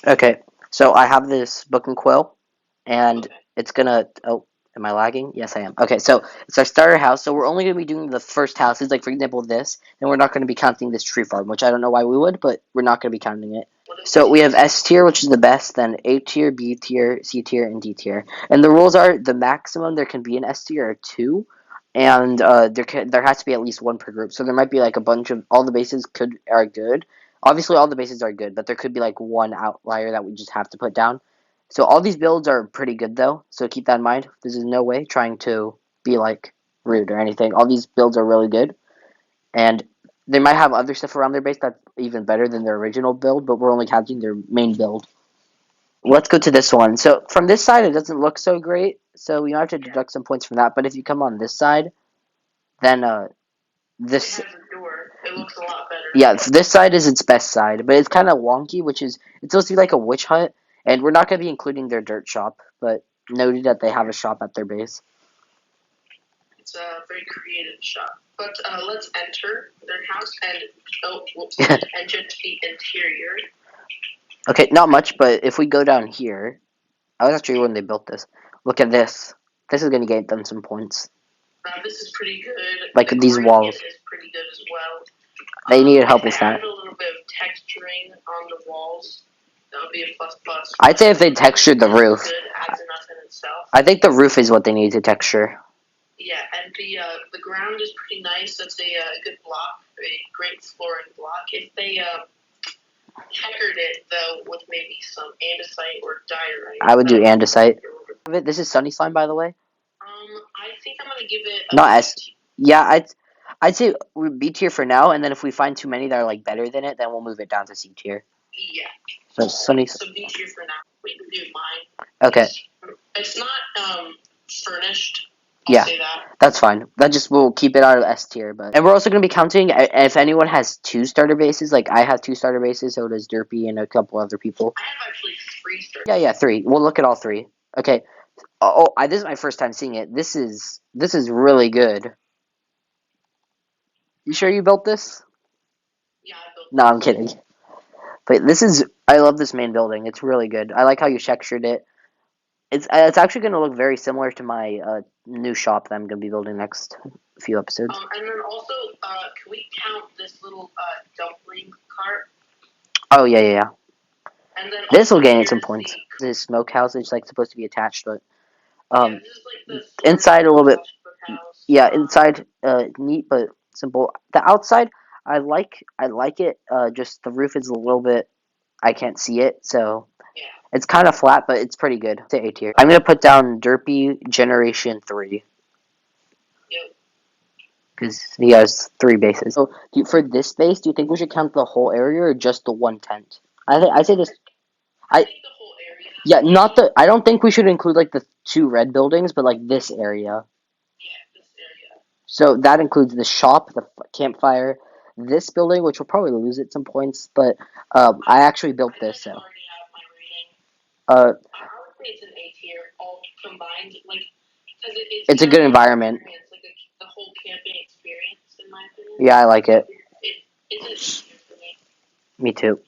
Okay, so I have this book and quill, and Okay. it's gonna. Oh, am I lagging? Yes, I am. Okay, so it's our starter house. So we're only gonna be doing the first houses, like for example this, and we're not gonna be counting this tree farm, which I don't know why we would, but we're not gonna be counting it. So we have S tier, which is the best, then A tier, B tier, C tier, and D tier. And the rules are the maximum there can be an S tier are two, and there has to be at least one per group. So there might be like a bunch of all the bases are good. Obviously, all the bases are good, but there could be like one outlier that we just have to put down. So all these builds are pretty good though. So keep that in mind. This is no way trying to be like rude or anything. All these builds are really good, and they might have other stuff around their base that's even better than their original build, but we're only counting their main build. Let's go to this one. So from this side, it doesn't look so great, so we might have to deduct some points from that. But if you come on this side, then this It has a door. It looks a lot better. yeah, this side is its best side, but it's kind of wonky, which is it's supposed to be like a witch hut, and we're not going to be including their dirt shop, but noted that they have a shop at their base. It's a very creative shop. But let's enter their house and whoops, enter the interior. Okay, not much, but if we go down here, I was actually when they built this. Look at this. This is going to get them some points. This is pretty good. Like The these walls. gradient is pretty good as well. They needed help If with they that. added a little bit of texturing on the walls, that would be a plus plus. I'd say if they textured the roof. Good adds enough in itself. I think the roof is what they need to texture. Yeah, and the ground is pretty nice. That's a good block, a great flooring block. If they checkered it though with maybe some andesite or diorite, I would do andesite. This is Sunny Slime, by the way. I think I'm gonna give it a Not S. Yeah, I'd say we're B tier for now, and then if we find too many that are like better than it, then we'll move it down to C tier. Yeah. So Sunny. So B tier for now. We can do mine. Okay. It's not furnished. Yeah, that's fine. That just we'll keep it out of S tier, and we're also going to be counting if anyone has two starter bases. Like I have two starter bases, so does Derpy and a couple other people. I have actually three starter. Yeah, three. We'll look at all three. Okay. This is my first time seeing it. This is really good. You sure you built this? Yeah, I built. No, I'm kidding. But this is I love this main building. It's really good. I like how you textured it. It's actually going to look very similar to my new shop that I'm going to be building next few episodes. And then also, can we count this little dumpling cart? Oh yeah. And then this will gain some points. This smokehouse is like supposed to be attached, but this is like the inside a little bit. Yeah, inside neat but simple. The outside I like it. Just the roof is a little bit. I can't see it, so. Yeah. It's kind of flat, but it's pretty good. It's A tier. I'm going to put down Derpy Generation 3. Yep. Because he has three bases. So, for this base, do you think we should count the whole area or just the one tent? I say this. I think the whole area. Yeah, not the. I don't think we should include like the two red buildings, but like this area. Yeah, this area. So that includes the shop, the campfire, this building, which will probably lose it some points, but I actually built this, so. I would say it's an A tier, all combined, like, because it's a good environment. It's like the whole camping experience, in my opinion. Yeah, I like it. It's an A tier for me. Me too.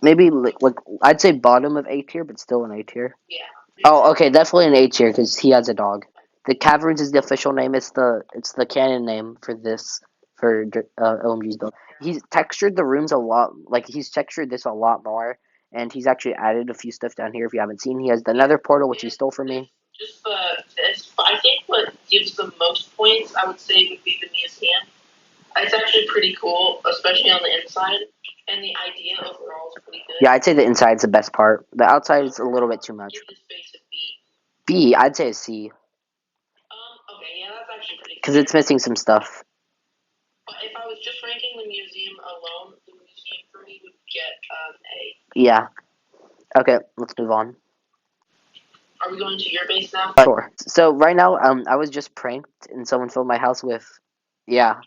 Maybe like I'd say bottom of A tier, but still an A tier. Yeah. Oh, okay, definitely an A tier because he has a dog. The Caverns is the official name. It's the canon name for this for OMG's build. He's textured the rooms a lot. Like he's textured this a lot more, and he's actually added a few stuff down here. If you haven't seen, he has the Nether portal, which he stole from me. Just this, I think what gives the most points, I would say, would be the museum. It's actually pretty cool, especially on the inside, and the idea overall is pretty good. Yeah, I'd say the inside's the best part. The outside is a little bit too much. Give this base a B. B, I'd say a C. Okay, yeah, that's actually pretty. Because it's missing some stuff. But if I was just ranking the museum alone, the museum for me would get A. Yeah. Okay, let's move on. Are we going to your base now? Sure. So right now, I was just pranked and someone filled my house with, yeah.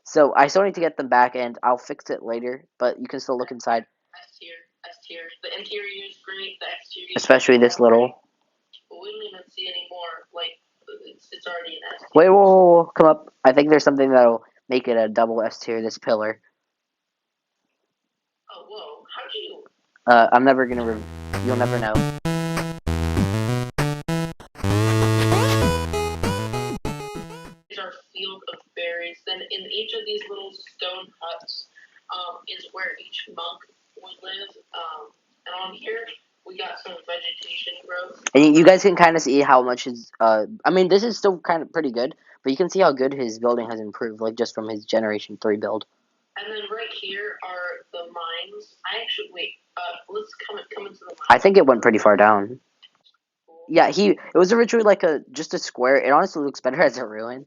So I still need to get them back, and I'll fix it later. But you can still look inside. S tier. The interior is great. The exterior. Especially this little. But we don't even see any more. Like it's already an S tier. Wait, whoa, come up. I think there's something that'll make it a double S tier. This pillar. Oh, whoa! How'd you? I'm never gonna. You'll never know. Is our field of berries. Then in each of these little stone huts is where each monk would live. And on here we got some vegetation growth. And you guys can kind of see how much his. I mean, this is still kind of pretty good, but you can see how good his building has improved, like just from his Generation 3 build. And then right here are the mines. I actually wait. Let's come into the mines. I think it went pretty far down. Yeah, it was originally like just a square. It honestly looks better as a ruin.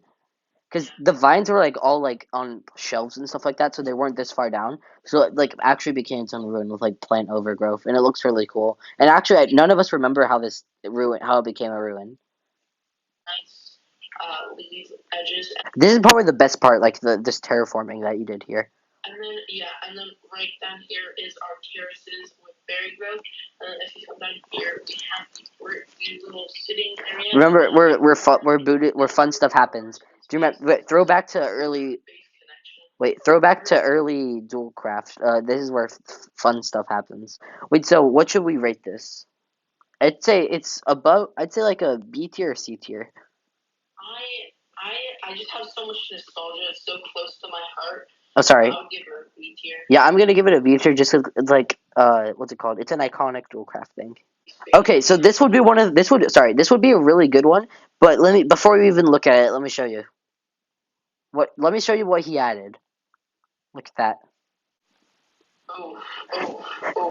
Because the vines were like all like on shelves and stuff like that, so they weren't this far down. So it like actually became its own ruin with like plant overgrowth, and it looks really cool. And actually, none of us remember how how it became a ruin. Nice leaf edges. This is probably the best part, like this terraforming that you did here. And then right down here is our terraces with berry growth. And then if you come down here, we have these little sitting areas. Remember, where fun stuff happens. Do you remember? Throw back to early. Wait, throw back to early Dualcraft. This is where fun stuff happens. Wait, so what should we rate this? I'd say it's above. I'd say like a B tier or C tier. I just have so much nostalgia. It's so close to my heart. Oh, sorry. I'll give it a B tier. Yeah, I'm gonna give it a B tier just 'cause it's like what's it called? It's an iconic Dualcraft thing. Okay, so this would be this would be a really good one. But before we even look at it, let me show you let me show you what he added. Look at that.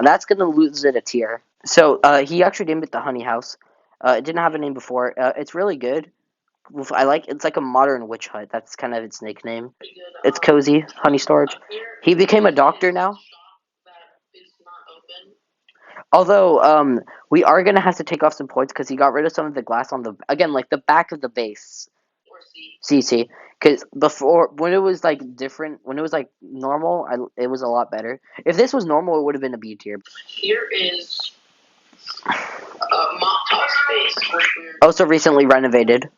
That's gonna lose it a tier. So he actually named it the Honey House. It didn't have a name before. It's really good. It's like a modern witch hut. That's kind of its nickname. It's cozy, honey storage. He became a doctor now. Although we are gonna have to take off some points because he got rid of some of the glass on like the back of the base. CC, because before when it was like different, when it was like normal, it was a lot better. If this was normal, it would have been a B tier. Here is Mop Top Space, which we're also recently renovated.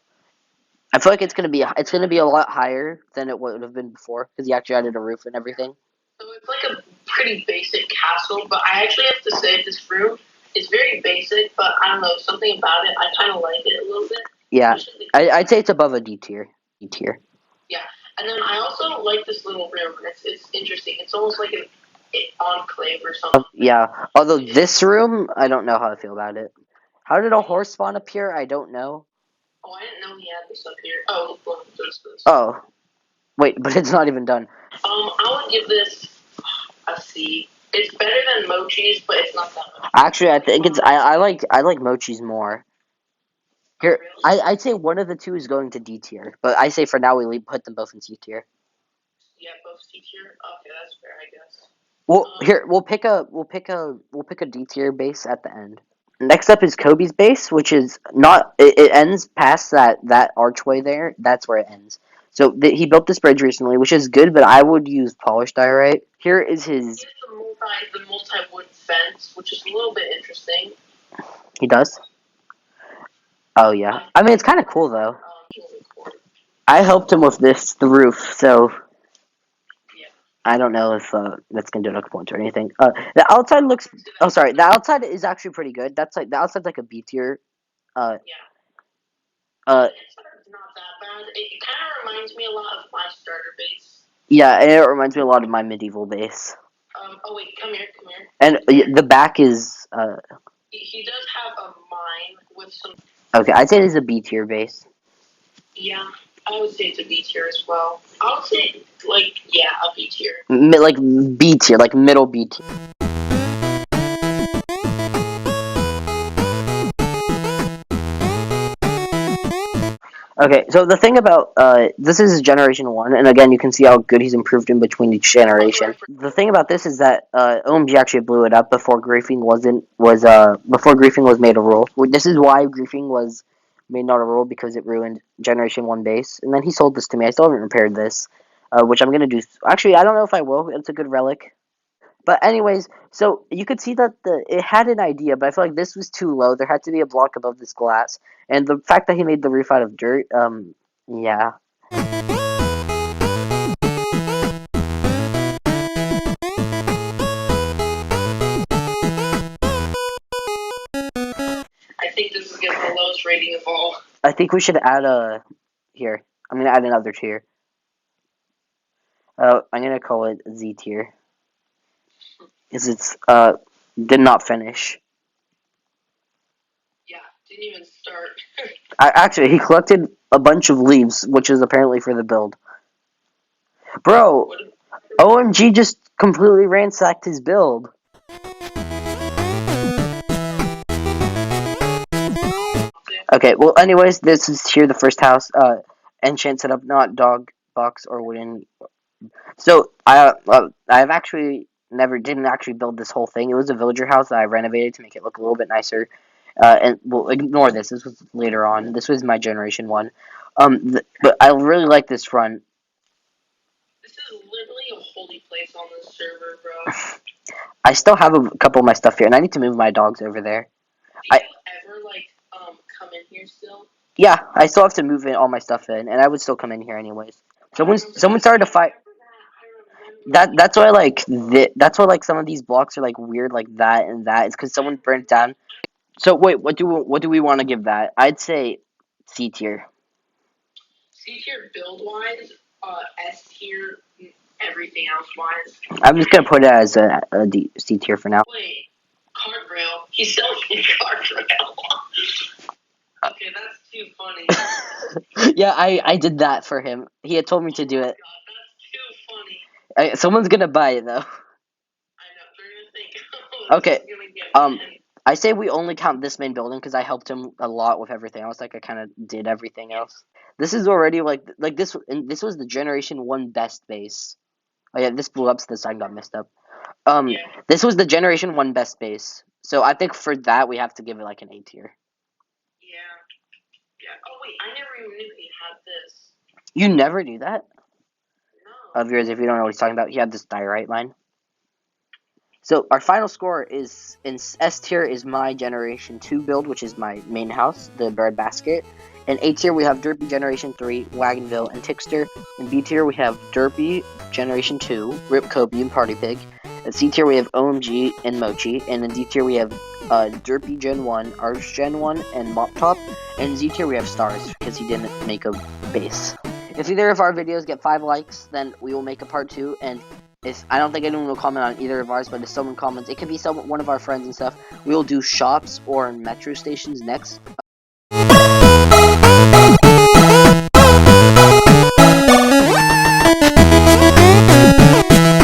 I feel like it's gonna be a lot higher than it would have been before because he actually added a roof and everything. So it's like a pretty basic castle, but I actually have to say this room is very basic, but I don't know, something about it, I kind of like it a little bit. Yeah, I'd say it's above a D tier. D tier. Yeah, and then I also like this little room. It's interesting. It's almost like an enclave or something. Yeah, although this room, I don't know how I feel about it. How did a horse spawn appear? I don't know. Oh, I didn't know he had this up here. Oh, look, there's this. Oh, wait, but it's not even done. I would give this a C. It's better than Mochi's, but it's not that much. Actually, I think I like Mochi's more. Here, I'd say one of the two is going to D tier, but I say for now we put them both in C tier. Yeah, both C tier. Okay, that's fair, I guess. Well, here we'll pick a D tier base at the end. Next up is Kobe's base, which is not. It ends past that archway there. That's where it ends. So he built this bridge recently, which is good, but I would use polished diorite. Here is his. The multi wood fence, which is a little bit interesting. He does. Oh yeah, I mean it's kind of cool though. I helped him with the roof, so I don't know if that's gonna do enough points or anything. The outside looks. Oh, sorry. The outside is actually pretty good. That's like the outside's like a B tier. Yeah. It's not that bad. It kind of reminds me a lot of my starter base. Yeah, and it reminds me a lot of my medieval base. Oh wait, come here. And the back is. He does have a mine with some. Okay, I'd say it's a B tier base. Yeah, I would say it's a B tier as well. I would say a B tier. Like B tier, like middle B tier. Okay, so the thing about this is Generation 1, and again, you can see how good he's improved in between each generation. The thing about this is that OMG actually blew it up before griefing before griefing was made a rule. This is why griefing was made not a rule, because it ruined Generation 1 base. And then he sold this to me. I still haven't repaired this, which I'm gonna do. Actually, I don't know if I will. It's a good relic. But anyways, so you could see that it had an idea, but I feel like this was too low. There had to be a block above this glass, and the fact that he made the roof out of dirt, yeah. think this is getting the lowest rating of all. I think we should add a here. I'm gonna add another tier. I'm gonna call it Z tier. Because it's did not finish. Yeah, didn't even start. Actually, he collected a bunch of leaves, which is apparently for the build. Bro, OMG just completely ransacked his build. Okay, well, anyways, this is here the first house. Enchant setup, not dog box or wooden. So I've actually didn't actually build this whole thing. It was a villager house that I renovated to make it look a little bit nicer. And we'll ignore this. This was later on. This was my generation one. But I really like this front. This is literally a holy place on this server, bro. I still have a couple of my stuff here, and I need to move my dogs over there. Do you ever come in here still? Yeah, I still have to move in all my stuff in, and I would still come in here anyways. Someone started to fight. That's why that's why some of these blocks are weird that and that. It's because someone burnt down. So wait, what do we want to give that? I'd say C tier. C tier build wise, S tier everything else wise. I'm just gonna put it as C tier for now. Wait, guardrail. He's selling guardrail. Okay, that's too funny. Yeah, I did that for him. He had told me to do it. God, that's too funny. Someone's gonna buy it though. I know, they're gonna think, oh, Okay, this is gonna get I say we only count this main building because I helped him a lot with everything else. I kind of did everything else. This is already this. And this was the generation 1 best base. Oh yeah, this blew up, so the sign got messed up. Yeah. This was the generation 1 best base. So I think for that we have to give it an A tier. Yeah. Oh wait, I never even knew he had this. You never do that? No. Viewers, if you don't know what he's talking about, he had this diorite mine. So our final score is in S tier is my generation 2 build, which is my main house, the bird basket. In A tier we have Derpy Generation 3, Wagonville, and Tixter. In B tier we have Derpy Generation 2, Rip Kobe, and Party Pig. In C tier we have OMG and Mochi. And in D tier we have Derpy Gen 1, Arch Gen 1, and Mop Top. And in Z tier we have Stars, because he didn't make a base. If either of our videos get 5 likes, then we will make a part 2, and I don't think anyone will comment on either of ours, but if someone comments, it could be one of our friends and stuff. We will do shops or metro stations next.